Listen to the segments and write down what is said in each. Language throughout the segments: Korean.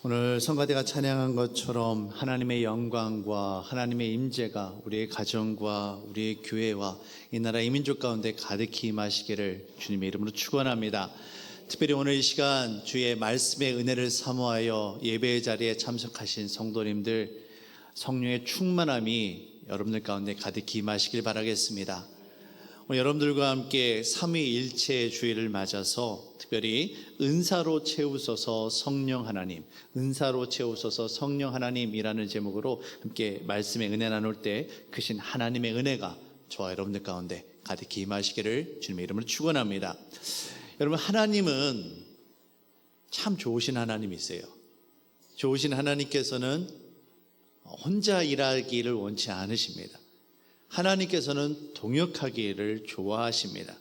오늘 성가대가 찬양한 것처럼 하나님의 영광과 하나님의 임재가 우리의 가정과 우리의 교회와 이 나라 이 민족 가운데 가득히 임하시기를 주님의 이름으로 축원합니다. 특별히 오늘 이 시간 주의 말씀의 은혜를 사모하여 예배의 자리에 참석하신 성도님들, 성령의 충만함이 여러분들 가운데 가득히 임하시길 바라겠습니다. 오늘 여러분들과 함께 삼위일체의 주일을 맞아서 특별히 은사로 채우소서 성령 하나님, 은사로 채우소서 성령 하나님이라는 제목으로 함께 말씀의 은혜 나눌 때 크신 하나님의 은혜가 저와 여러분들 가운데 가득히 임하시기를 주님의 이름으로 축원합니다. 여러분, 하나님은 참 좋으신 하나님이세요. 좋으신 하나님께서는 혼자 일하기를 원치 않으십니다. 하나님께서는 동역하기를 좋아하십니다.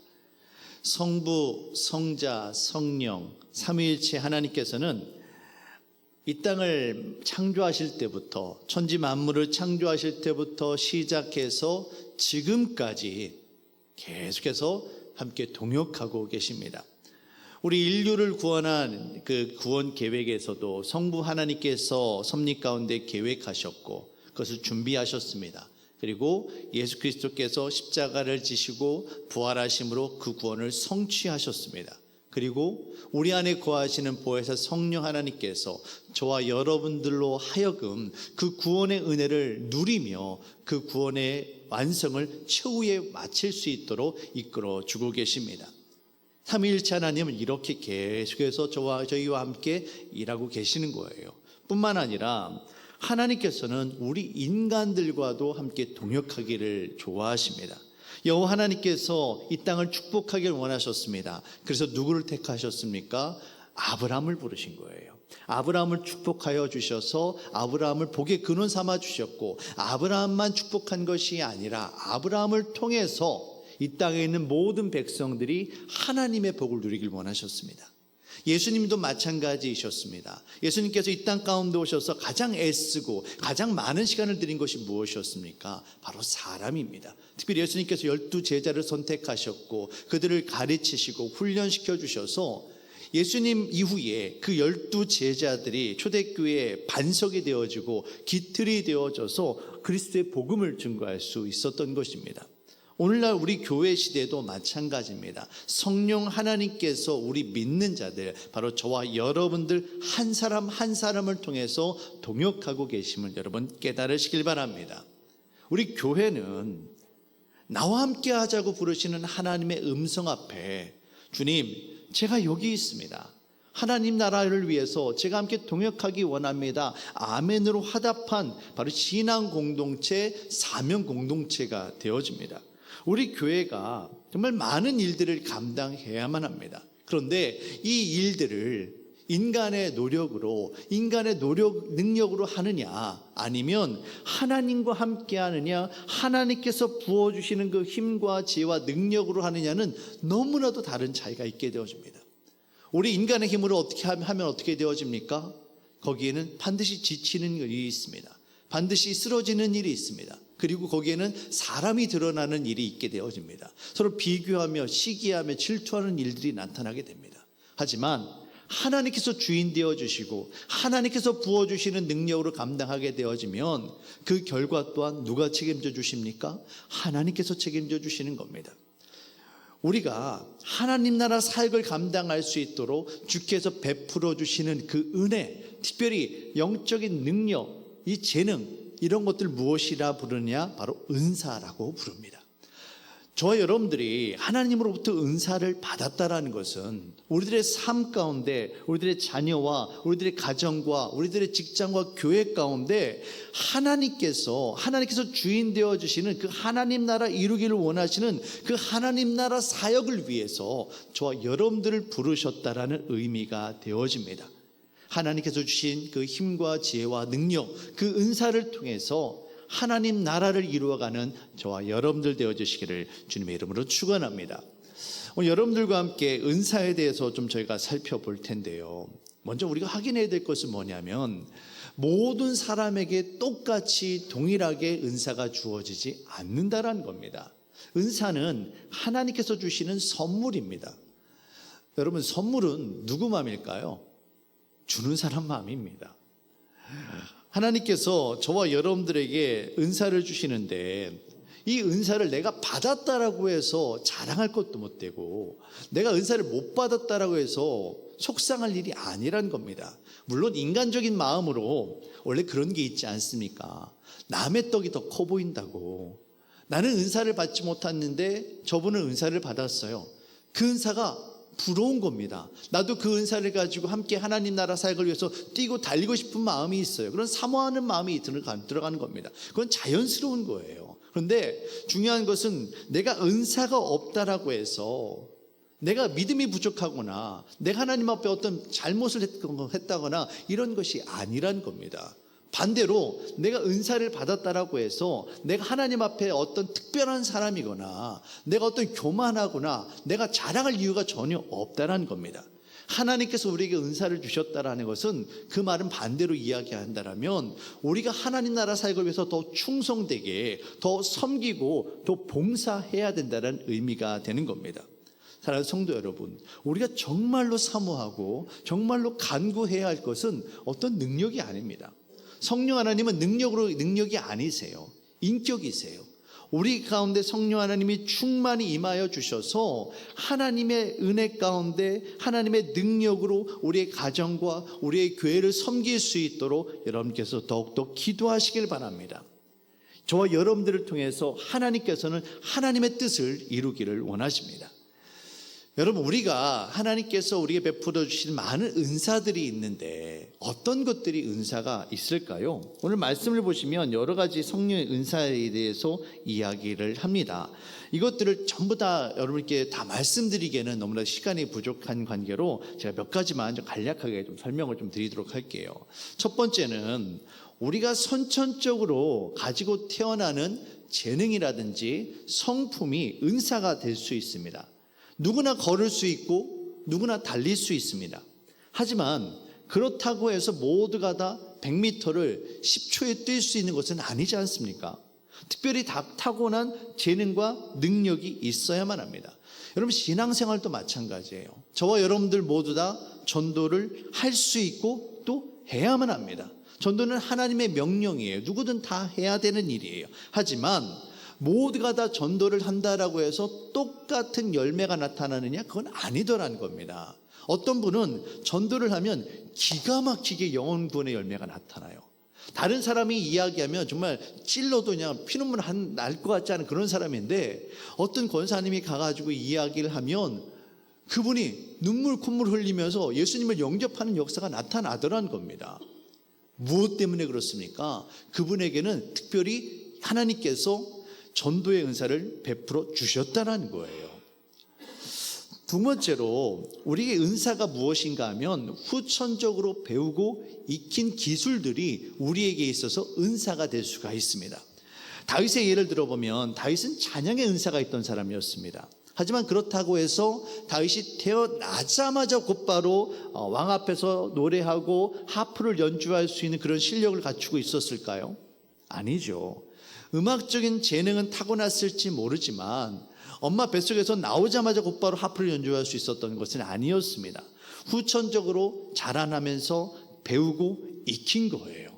성부, 성자, 성령, 삼위일체 하나님께서는 이 땅을 창조하실 때부터, 천지 만물을 창조하실 때부터 시작해서 지금까지 계속해서 함께 동역하고 계십니다. 우리 인류를 구원한 그 구원 계획에서도 성부 하나님께서 섭리 가운데 계획하셨고 그것을 준비하셨습니다. 그리고 예수 그리스도께서 십자가를 지시고 부활하심으로 그 구원을 성취하셨습니다. 그리고 우리 안에 거하시는 보혜사 성령 하나님께서 저와 여러분들로 하여금 그 구원의 은혜를 누리며 그 구원의 완성을 최후에 마칠 수 있도록 이끌어 주고 계십니다. 삼위일체 하나님은 이렇게 계속해서 저희와 함께 일하고 계시는 거예요. 뿐만 아니라 하나님께서는 우리 인간들과도 함께 동역하기를 좋아하십니다. 여호와 하나님께서 이 땅을 축복하기를 원하셨습니다. 그래서 누구를 택하셨습니까? 아브라함을 부르신 거예요. 아브라함을 축복하여 주셔서 아브라함을 복의 근원 삼아 주셨고, 아브라함만 축복한 것이 아니라 아브라함을 통해서 이 땅에 있는 모든 백성들이 하나님의 복을 누리길 원하셨습니다. 예수님도 마찬가지이셨습니다. 예수님께서 이 땅 가운데 오셔서 가장 애쓰고 가장 많은 시간을 드린 것이 무엇이었습니까? 바로 사람입니다. 특별히 예수님께서 12 제자를 선택하셨고 그들을 가르치시고 훈련시켜 주셔서 예수님 이후에 그 12 제자들이 초대교회의 반석이 되어지고 깃틀이 되어져서 그리스도의 복음을 증거할 수 있었던 것입니다. 오늘날 우리 교회 시대도 마찬가지입니다. 성령 하나님께서 우리 믿는 자들, 바로 저와 여러분들 한 사람 한 사람을 통해서 동역하고 계심을 여러분 깨달으시길 바랍니다. 우리 교회는 나와 함께 하자고 부르시는 하나님의 음성 앞에, 주님, 제가 여기 있습니다. 하나님 나라를 위해서 제가 함께 동역하기 원합니다. 아멘으로 화답한 바로 신앙 공동체, 사명 공동체가 되어집니다. 우리 교회가 정말 많은 일들을 감당해야만 합니다. 그런데 이 일들을 인간의 노력으로, 인간의 노력, 능력으로 하느냐, 아니면 하나님과 함께 하느냐, 하나님께서 부어주시는 그 힘과 지혜와 능력으로 하느냐는 너무나도 다른 차이가 있게 되어집니다. 우리 인간의 힘으로 어떻게 하면 어떻게 되어집니까? 거기에는 반드시 지치는 일이 있습니다. 반드시 쓰러지는 일이 있습니다. 그리고 거기에는 사람이 드러나는 일이 있게 되어집니다. 서로 비교하며 시기하며 질투하는 일들이 나타나게 됩니다. 하지만 하나님께서 주인 되어주시고 하나님께서 부어주시는 능력으로 감당하게 되어지면 그 결과 또한 누가 책임져 주십니까? 하나님께서 책임져 주시는 겁니다. 우리가 하나님 나라 사역을 감당할 수 있도록 주께서 베풀어 주시는 그 은혜, 특별히 영적인 능력, 이 재능, 이런 것들 무엇이라 부르냐? 바로 은사라고 부릅니다. 저와 여러분들이 하나님으로부터 은사를 받았다라는 것은 우리들의 삶 가운데, 우리들의 자녀와 우리들의 가정과 우리들의 직장과 교회 가운데 하나님께서 주인 되어 주시는 그 하나님 나라 이루기를 원하시는 그 하나님 나라 사역을 위해서 저와 여러분들을 부르셨다라는 의미가 되어집니다. 하나님께서 주신 그 힘과 지혜와 능력, 그 은사를 통해서 하나님 나라를 이루어가는 저와 여러분들 되어주시기를 주님의 이름으로 축원합니다. 오늘 여러분들과 함께 은사에 대해서 좀 저희가 살펴볼 텐데요. 먼저 우리가 확인해야 될 것은 뭐냐면, 모든 사람에게 똑같이 동일하게 은사가 주어지지 않는다라는 겁니다. 은사는 하나님께서 주시는 선물입니다. 여러분, 선물은 누구 맘일까요? 주는 사람 마음입니다. 하나님께서 저와 여러분들에게 은사를 주시는데 이 은사를 내가 받았다라고 해서 자랑할 것도 못 되고 내가 은사를 못 받았다라고 해서 속상할 일이 아니란 겁니다. 물론 인간적인 마음으로 원래 그런 게 있지 않습니까? 남의 떡이 더 커 보인다고. 나는 은사를 받지 못했는데 저분은 은사를 받았어요. 그 은사가 부러운 겁니다. 나도 그 은사를 가지고 함께 하나님 나라 사역을 위해서 뛰고 달리고 싶은 마음이 있어요. 그런 사모하는 마음이 들어가는 겁니다. 그건 자연스러운 거예요. 그런데 중요한 것은 내가 은사가 없다라고 해서 내가 믿음이 부족하거나 내가 하나님 앞에 어떤 잘못을 했다거나 이런 것이 아니란 겁니다. 반대로 내가 은사를 받았다라고 해서 내가 하나님 앞에 어떤 특별한 사람이거나 내가 어떤 교만하거나 내가 자랑할 이유가 전혀 없다라는 겁니다. 하나님께서 우리에게 은사를 주셨다라는 것은 그 말은 반대로 이야기한다라면 우리가 하나님 나라 사역을 위해서 더 충성되게 더 섬기고 더 봉사해야 된다는 의미가 되는 겁니다. 사랑하는 성도 여러분, 우리가 정말로 사모하고 정말로 간구해야 할 것은 어떤 능력이 아닙니다. 성령 하나님은 능력이 아니세요. 인격이세요. 우리 가운데 성령 하나님이 충만히 임하여 주셔서 하나님의 은혜 가운데 하나님의 능력으로 우리의 가정과 우리의 교회를 섬길 수 있도록 여러분께서 더욱더 기도하시길 바랍니다. 저와 여러분들을 통해서 하나님께서는 하나님의 뜻을 이루기를 원하십니다. 여러분, 우리가 하나님께서 우리에게 베풀어 주신 많은 은사들이 있는데 어떤 것들이 은사가 있을까요? 오늘 말씀을 보시면 여러 가지 성령의 은사에 대해서 이야기를 합니다. 이것들을 전부 다 여러분께 다 말씀드리기에는 너무나 시간이 부족한 관계로 제가 몇 가지만 좀 간략하게 좀 설명을 좀 드리도록 할게요. 첫 번째는 우리가 선천적으로 가지고 태어나는 재능이라든지 성품이 은사가 될 수 있습니다. 누구나 걸을 수 있고 누구나 달릴 수 있습니다. 하지만 그렇다고 해서 모두가 다 100m를 10초에 뛸 수 있는 것은 아니지 않습니까? 특별히 타고난 재능과 능력이 있어야만 합니다. 여러분, 신앙생활도 마찬가지예요. 저와 여러분들 모두 다 전도를 할 수 있고 또 해야만 합니다. 전도는 하나님의 명령이에요. 누구든 다 해야 되는 일이에요. 하지만 모두가 다 전도를 한다라고 해서 똑같은 열매가 나타나느냐? 그건 아니더라는 겁니다. 어떤 분은 전도를 하면 기가 막히게 영혼 구원의 열매가 나타나요. 다른 사람이 이야기하면 정말 찔러도 그냥 피눈물 날 것 같지 않은 그런 사람인데 어떤 권사님이 가가지고 이야기를 하면 그분이 눈물 콧물 흘리면서 예수님을 영접하는 역사가 나타나더라는 겁니다. 무엇 때문에 그렇습니까? 그분에게는 특별히 하나님께서 전도의 은사를 베풀어 주셨다는 거예요. 두 번째로 우리의 은사가 무엇인가 하면 후천적으로 배우고 익힌 기술들이 우리에게 있어서 은사가 될 수가 있습니다. 다윗의 예를 들어보면 다윗은 찬양의 은사가 있던 사람이었습니다. 하지만 그렇다고 해서 다윗이 태어나자마자 곧바로 왕 앞에서 노래하고 하프를 연주할 수 있는 그런 실력을 갖추고 있었을까요? 아니죠. 음악적인 재능은 타고났을지 모르지만 엄마 뱃속에서 나오자마자 곧바로 하프를 연주할 수 있었던 것은 아니었습니다. 후천적으로 자라나면서 배우고 익힌 거예요.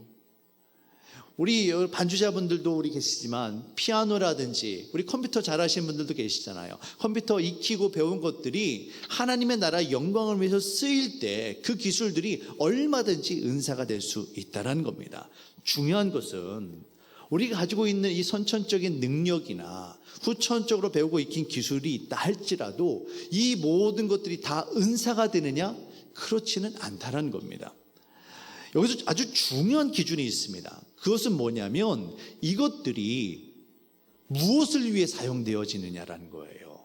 우리 반주자분들도 우리 계시지만 피아노라든지 우리 컴퓨터 잘하시는 분들도 계시잖아요. 컴퓨터 익히고 배운 것들이 하나님의 나라 영광을 위해서 쓰일 때 그 기술들이 얼마든지 은사가 될 수 있다는 겁니다. 중요한 것은 우리가 가지고 있는 이 선천적인 능력이나 후천적으로 배우고 익힌 기술이 있다 할지라도 이 모든 것들이 다 은사가 되느냐? 그렇지는 않다는 겁니다. 여기서 아주 중요한 기준이 있습니다. 그것은 뭐냐면 이것들이 무엇을 위해 사용되어지느냐라는 거예요.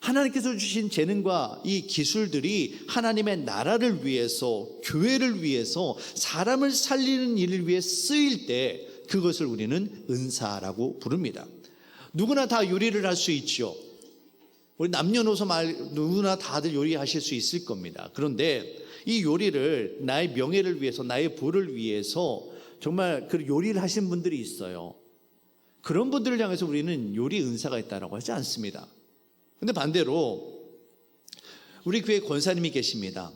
하나님께서 주신 재능과 이 기술들이 하나님의 나라를 위해서, 교회를 위해서, 사람을 살리는 일을 위해 쓰일 때 그것을 우리는 은사라고 부릅니다. 누구나 다 요리를 할 수 있죠. 우리 남녀노소 누구나 다들 요리하실 수 있을 겁니다. 그런데 이 요리를 나의 명예를 위해서, 나의 부를 위해서 정말 그 요리를 하신 분들이 있어요. 그런 분들을 향해서 우리는 요리 은사가 있다고 하지 않습니다. 그런데 반대로 우리 교회 권사님이 계십니다.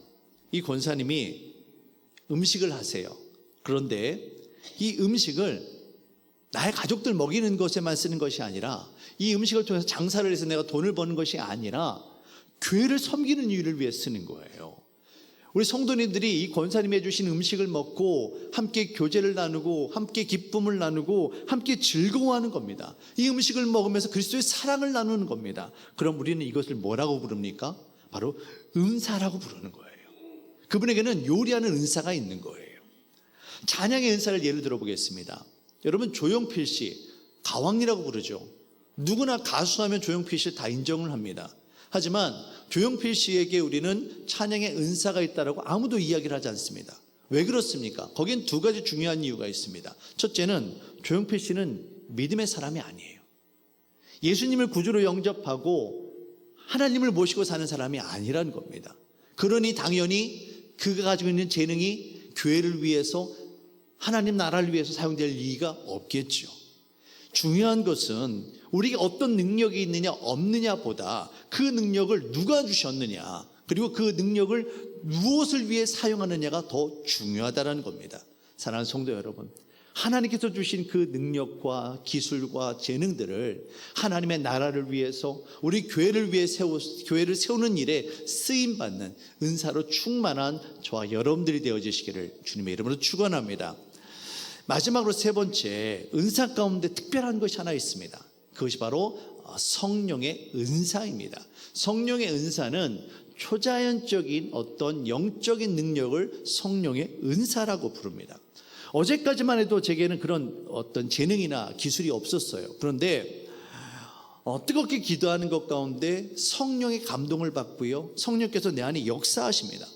이 권사님이 음식을 하세요. 그런데 이 음식을 나의 가족들 먹이는 것에만 쓰는 것이 아니라 이 음식을 통해서 장사를 해서 내가 돈을 버는 것이 아니라 교회를 섬기는 이유를 위해 쓰는 거예요. 우리 성도님들이 이 권사님이 해주신 음식을 먹고 함께 교제를 나누고 함께 기쁨을 나누고 함께 즐거워하는 겁니다. 이 음식을 먹으면서 그리스도의 사랑을 나누는 겁니다. 그럼 우리는 이것을 뭐라고 부릅니까? 바로 은사라고 부르는 거예요. 그분에게는 요리하는 은사가 있는 거예요. 찬양의 은사를 예를 들어 보겠습니다. 여러분, 조용필 씨, 가왕이라고 부르죠. 누구나 가수하면 조용필 씨 다 인정을 합니다. 하지만 조용필 씨에게 우리는 찬양의 은사가 있다라고 아무도 이야기를 하지 않습니다. 왜 그렇습니까? 거긴 두 가지 중요한 이유가 있습니다. 첫째는 조용필 씨는 믿음의 사람이 아니에요. 예수님을 구주로 영접하고 하나님을 모시고 사는 사람이 아니라는 겁니다. 그러니 당연히 그가 가지고 있는 재능이 교회를 위해서, 하나님 나라를 위해서 사용될 리가 없겠죠. 중요한 것은 우리가 어떤 능력이 있느냐 없느냐보다 그 능력을 누가 주셨느냐, 그리고 그 능력을 무엇을 위해 사용하느냐가 더 중요하다는 겁니다. 사랑하는 성도 여러분, 하나님께서 주신 그 능력과 기술과 재능들을 하나님의 나라를 위해서, 우리 교회를 위해 교회를 세우는 일에 쓰임받는 은사로 충만한 저와 여러분들이 되어지시기를 주님의 이름으로 축원합니다. 마지막으로 세 번째, 은사 가운데 특별한 것이 하나 있습니다. 그것이 바로 성령의 은사입니다. 성령의 은사는 초자연적인 어떤 영적인 능력을 성령의 은사라고 부릅니다. 어제까지만 해도 제게는 그런 어떤 재능이나 기술이 없었어요. 그런데 뜨겁게 기도하는 것 가운데 성령의 감동을 받고요, 성령께서 내 안에 역사하십니다.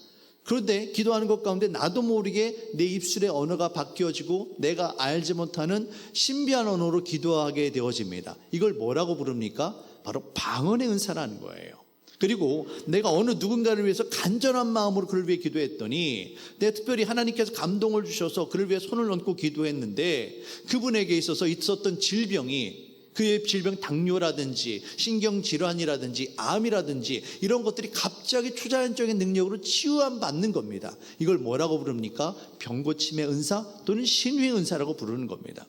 그런데 기도하는 것 가운데 나도 모르게 내 입술의 언어가 바뀌어지고 내가 알지 못하는 신비한 언어로 기도하게 되어집니다. 이걸 뭐라고 부릅니까? 바로 방언의 은사라는 거예요. 그리고 내가 어느 누군가를 위해서 간절한 마음으로 그를 위해 기도했더니 내가 특별히 하나님께서 감동을 주셔서 그를 위해 손을 얹고 기도했는데 그분에게 있어서 있었던 질병이, 그의 질병, 당뇨라든지 신경질환이라든지 암이라든지 이런 것들이 갑자기 초자연적인 능력으로 치유받는 겁니다. 이걸 뭐라고 부릅니까? 병고침의 은사 또는 신유의 은사라고 부르는 겁니다.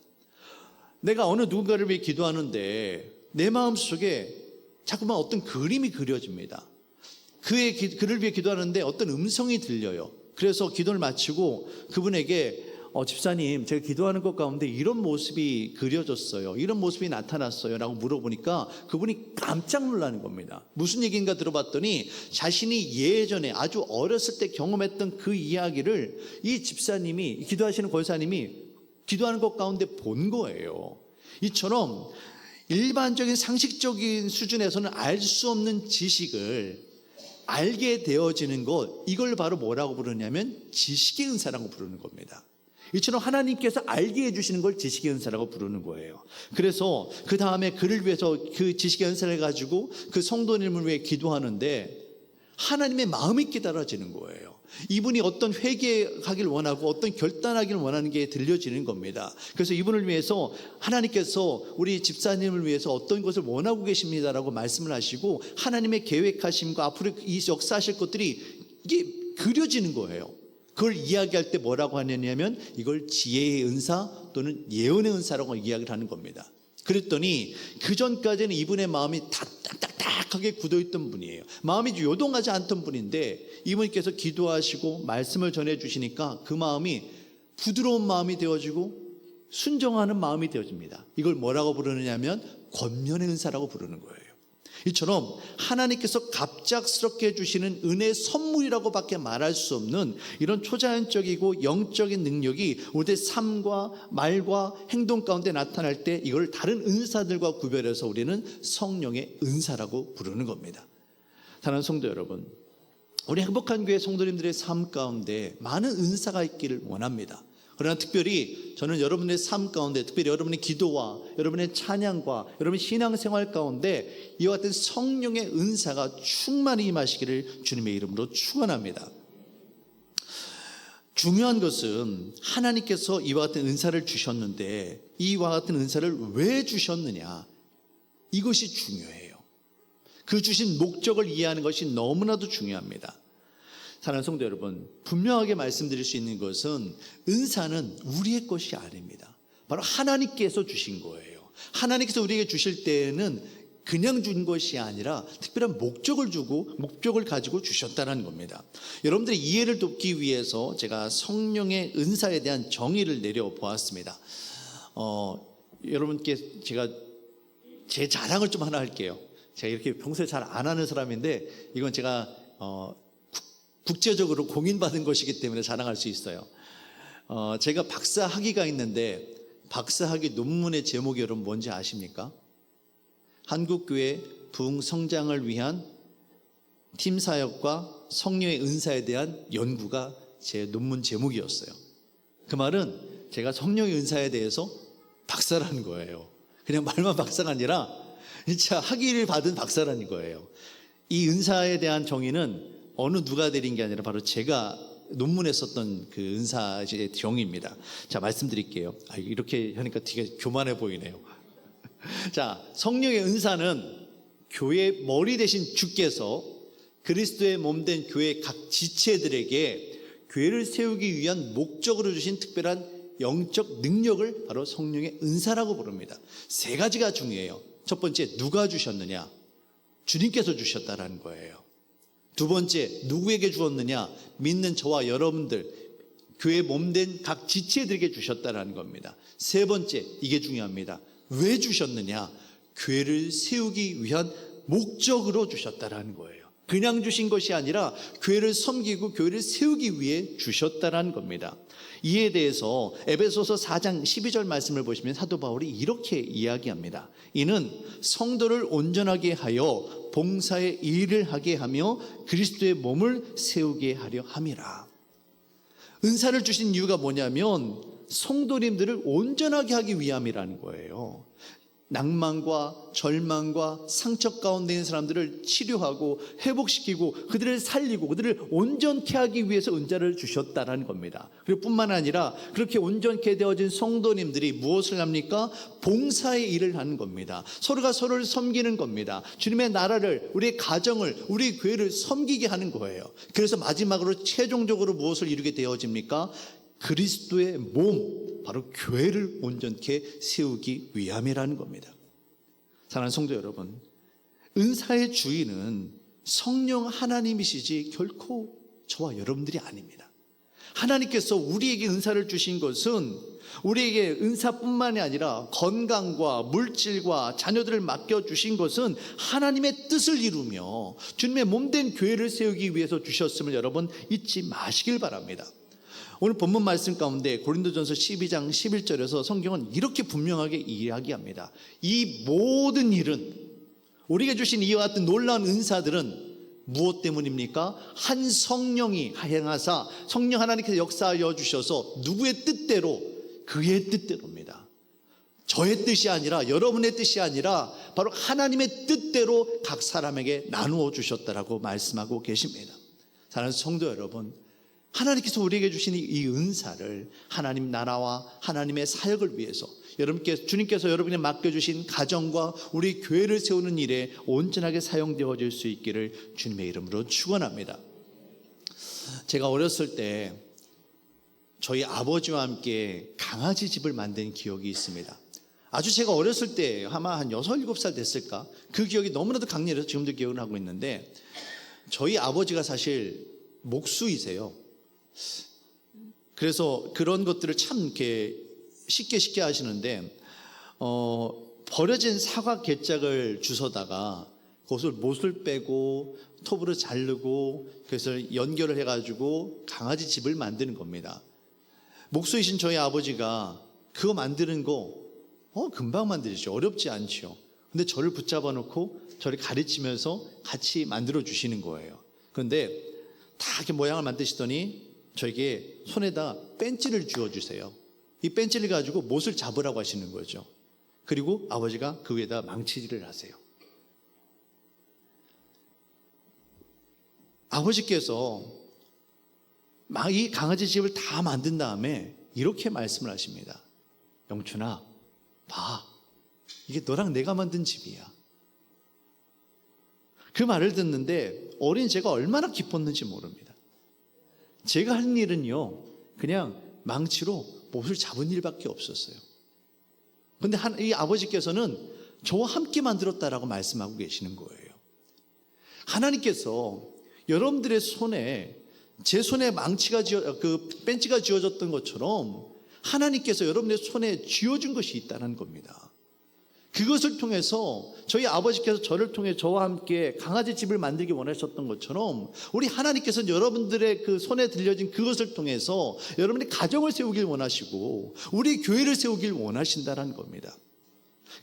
내가 어느 누군가를 위해 기도하는데 내 마음속에 자꾸만 어떤 그림이 그려집니다. 그를 위해 기도하는데 어떤 음성이 들려요. 그래서 기도를 마치고 그분에게 집사님, 제가 기도하는 것 가운데 이런 모습이 그려졌어요, 이런 모습이 나타났어요 라고 물어보니까 그분이 깜짝 놀라는 겁니다. 무슨 얘기인가 들어봤더니 자신이 예전에 아주 어렸을 때 경험했던 그 이야기를 이 집사님이, 기도하시는 권사님이 기도하는 것 가운데 본 거예요. 이처럼 일반적인 상식적인 수준에서는 알 수 없는 지식을 알게 되어지는 것, 이걸 바로 뭐라고 부르냐면 지식의 은사라고 부르는 겁니다. 이처럼 하나님께서 알게 해주시는 걸 지식의 은사라고 부르는 거예요. 그래서 그 다음에 그를 위해서 그 지식의 은사를 가지고 그 성도님을 위해 기도하는데 하나님의 마음이 깨달아지는 거예요. 이분이 어떤 회개하길 원하고 어떤 결단하길 원하는 게 들려지는 겁니다. 그래서 이분을 위해서 하나님께서 우리 집사님을 위해서 어떤 것을 원하고 계십니다라고 말씀을 하시고 하나님의 계획하심과 앞으로 이 역사하실 것들이 이게 그려지는 거예요. 그걸 이야기할 때 뭐라고 하냐면 이걸 지혜의 은사 또는 예언의 은사라고 이야기를 하는 겁니다. 그랬더니 그 전까지는 이분의 마음이 다 딱딱하게 굳어있던 분이에요. 마음이 요동하지 않던 분인데 이분께서 기도하시고 말씀을 전해주시니까 그 마음이 부드러운 마음이 되어지고 순종하는 마음이 되어집니다. 이걸 뭐라고 부르느냐면 권면의 은사라고 부르는 거예요. 이처럼 하나님께서 갑작스럽게 해주시는 은혜의 선물이라고밖에 말할 수 없는 이런 초자연적이고 영적인 능력이 우리의 삶과 말과 행동 가운데 나타날 때 이걸 다른 은사들과 구별해서 우리는 성령의 은사라고 부르는 겁니다. 사랑하는 성도 여러분, 우리 행복한 교회 성도님들의 삶 가운데 많은 은사가 있기를 원합니다. 그러나 특별히 저는 여러분의 삶 가운데, 특별히 여러분의 기도와 여러분의 찬양과 여러분의 신앙생활 가운데 이와 같은 성령의 은사가 충만히 임하시기를 주님의 이름으로 축원합니다. 중요한 것은 하나님께서 이와 같은 은사를 주셨는데 이와 같은 은사를 왜 주셨느냐, 이것이 중요해요. 그 주신 목적을 이해하는 것이 너무나도 중요합니다. 사랑하는 성도 여러분, 분명하게 말씀드릴 수 있는 것은 은사는 우리의 것이 아닙니다. 바로 하나님께서 주신 거예요. 하나님께서 우리에게 주실 때에는 그냥 준 것이 아니라 특별한 목적을 주고 목적을 가지고 주셨다는 겁니다. 여러분들의 이해를 돕기 위해서 제가 성령의 은사에 대한 정의를 내려보았습니다. 여러분께 제가 제 자랑을 좀 하나 할게요. 제가 이렇게 평소에 잘 안 하는 사람인데 이건 제가 국제적으로 공인받은 것이기 때문에 자랑할 수 있어요. 제가 박사학위가 있는데 박사학위 논문의 제목이 여러분 뭔지 아십니까? 한국교회 부흥 성장을 위한 팀 사역과 성령의 은사에 대한 연구가 제 논문 제목이었어요. 그 말은 제가 성령의 은사에 대해서 박사라는 거예요. 그냥 말만 박사가 아니라 진짜 학위를 받은 박사라는 거예요. 이 은사에 대한 정의는 어느 누가 내린 게 아니라 바로 제가 논문에 썼던 그 은사의 정의입니다. 자, 말씀드릴게요. 이렇게 하니까 되게 교만해 보이네요. 자, 성령의 은사는 교회 머리 대신 주께서 그리스도의 몸된 교회 각 지체들에게 교회를 세우기 위한 목적으로 주신 특별한 영적 능력을 바로 성령의 은사라고 부릅니다. 세 가지가 중요해요. 첫 번째, 누가 주셨느냐? 주님께서 주셨다라는 거예요. 두 번째, 누구에게 주었느냐? 믿는 저와 여러분들, 교회 몸된 각 지체들에게 주셨다라는 겁니다. 세 번째, 이게 중요합니다. 왜 주셨느냐? 교회를 세우기 위한 목적으로 주셨다라는 거예요. 그냥 주신 것이 아니라 교회를 섬기고 교회를 세우기 위해 주셨다라는 겁니다. 이에 대해서 에베소서 4장 12절 말씀을 보시면 사도 바울이 이렇게 이야기합니다. 이는 성도를 온전하게 하여 봉사의 일을 하게 하며 그리스도의 몸을 세우게 하려 함이라. 은사를 주신 이유가 뭐냐면 성도님들을 온전하게 하기 위함이라는 거예요. 낭만과 절망과 상처 가운데 있는 사람들을 치료하고 회복시키고 그들을 살리고 그들을 온전케 하기 위해서 은사를 주셨다는 겁니다. 그리고 뿐만 아니라 그렇게 온전케 되어진 성도님들이 무엇을 합니까? 봉사의 일을 하는 겁니다. 서로가 서로를 섬기는 겁니다. 주님의 나라를, 우리의 가정을, 우리 교회를 섬기게 하는 거예요. 그래서 마지막으로 최종적으로 무엇을 이루게 되어집니까? 그리스도의 몸, 바로 교회를 온전케 세우기 위함이라는 겁니다. 사랑하는 성도 여러분, 은사의 주인은 성령 하나님이시지 결코 저와 여러분들이 아닙니다. 하나님께서 우리에게 은사를 주신 것은 우리에게 은사뿐만이 아니라 건강과 물질과 자녀들을 맡겨주신 것은 하나님의 뜻을 이루며 주님의 몸된 교회를 세우기 위해서 주셨음을 여러분 잊지 마시길 바랍니다. 오늘 본문 말씀 가운데 고린도전서 12장 11절에서 성경은 이렇게 분명하게 이야기합니다. 이 모든 일은, 우리에게 주신 이와 같은 놀라운 은사들은 무엇 때문입니까? 한 성령이 행하사 성령 하나님께서 역사하여 주셔서 누구의 뜻대로? 그의 뜻대로입니다. 저의 뜻이 아니라, 여러분의 뜻이 아니라 바로 하나님의 뜻대로 각 사람에게 나누어 주셨다라고 말씀하고 계십니다. 사랑하는 성도 여러분, 하나님께서 우리에게 주신 이 은사를 하나님 나라와 하나님의 사역을 위해서 주님께서 여러분이 맡겨주신 가정과 우리 교회를 세우는 일에 온전하게 사용되어질 수 있기를 주님의 이름으로 축원합니다. 제가 어렸을 때 저희 아버지와 함께 강아지 집을 만든 기억이 있습니다. 아주 제가 어렸을 때 아마 한 6, 7살 됐을까? 그 기억이 너무나도 강렬해서 지금도 기억을 하고 있는데, 저희 아버지가 사실 목수이세요. 그래서 그런 것들을 참 이렇게 쉽게 하시는데, 버려진 사과 개짝을 주워다가 그것을 못을 빼고 톱으로 자르고 그래서 연결을 해가지고 강아지 집을 만드는 겁니다. 목수이신 저희 아버지가 그거 만드는 거 금방 만들죠. 어렵지 않죠. 근데 저를 붙잡아 놓고 저를 가르치면서 같이 만들어 주시는 거예요. 그런데 다 이렇게 모양을 만드시더니 저에게 손에다 벤치를 주어주세요. 이 벤치를 가지고 못을 잡으라고 하시는 거죠. 그리고 아버지가 그 위에다 망치질을 하세요. 아버지께서 막 이 강아지 집을 다 만든 다음에 이렇게 말씀을 하십니다. 영춘아, 봐, 이게 너랑 내가 만든 집이야. 그 말을 듣는데 어린 제가 얼마나 기뻤는지 모릅니다. 제가 한 일은요, 그냥 망치로 못을 잡은 일밖에 없었어요. 근데 이 아버지께서는 저와 함께 만들었다라고 말씀하고 계시는 거예요. 하나님께서 여러분들의 손에, 제 손에 벤치가 쥐어졌던 것처럼 하나님께서 여러분의 손에 쥐어준 것이 있다는 겁니다. 그것을 통해서 저희 아버지께서 저를 통해 저와 함께 강아지 집을 만들기 원하셨던 것처럼 우리 하나님께서는 여러분들의 그 손에 들려진 그것을 통해서 여러분의 가정을 세우길 원하시고 우리 교회를 세우길 원하신다는 겁니다.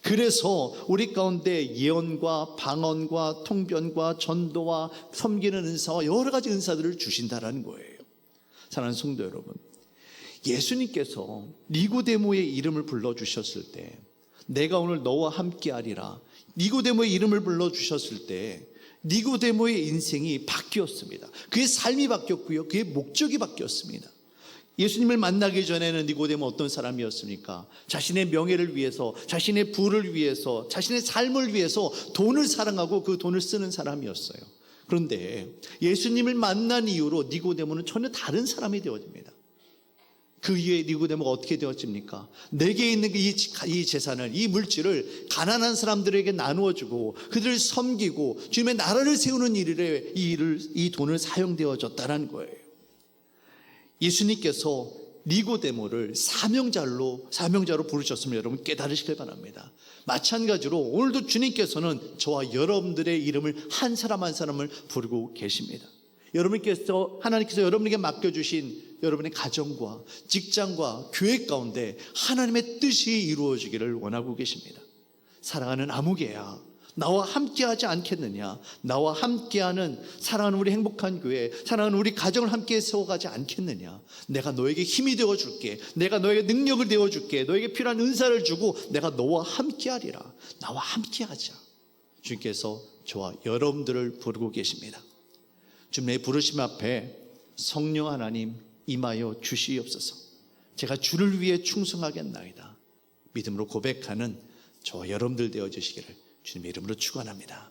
그래서 우리 가운데 예언과 방언과 통변과 전도와 섬기는 은사와 여러 가지 은사들을 주신다는 거예요. 사랑하는 성도 여러분, 예수님께서 니고데모의 이름을 불러주셨을 때, 내가 오늘 너와 함께하리라, 니고데모의 이름을 불러주셨을 때 니고데모의 인생이 바뀌었습니다. 그의 삶이 바뀌었고요, 그의 목적이 바뀌었습니다. 예수님을 만나기 전에는 니고데모 어떤 사람이었습니까? 자신의 명예를 위해서, 자신의 부를 위해서, 자신의 삶을 위해서 돈을 사랑하고 그 돈을 쓰는 사람이었어요. 그런데 예수님을 만난 이후로 니고데모는 전혀 다른 사람이 되어집니다. 그 이후에 니고데모가 어떻게 되었습니까? 내게 있는 이 재산을, 이 물질을 가난한 사람들에게 나누어주고 그들을 섬기고 주님의 나라를 세우는 일에 이 돈을 사용되어졌다는 거예요. 예수님께서 니고데모를 사명자로 부르셨으면 여러분 깨달으시길 바랍니다. 마찬가지로 오늘도 주님께서는 저와 여러분들의 이름을 한 사람 한 사람을 부르고 계십니다. 하나님께서 여러분에게 맡겨주신 여러분의 가정과 직장과 교회 가운데 하나님의 뜻이 이루어지기를 원하고 계십니다. 사랑하는 아무개야, 나와 함께하지 않겠느냐? 나와 함께하는 사랑하는 우리 행복한 교회, 사랑하는 우리 가정을 함께 세워가지 않겠느냐? 내가 너에게 힘이 되어줄게, 내가 너에게 능력을 되어줄게, 너에게 필요한 은사를 주고 내가 너와 함께하리라. 나와 함께하자. 주님께서 저와 여러분들을 부르고 계십니다. 주님의 부르심 앞에 성령 하나님 임하여 주시옵소서. 제가 주를 위해 충성하겠나이다. 믿음으로 고백하는 저와 여러분들 되어 주시기를 주님의 이름으로 축원합니다.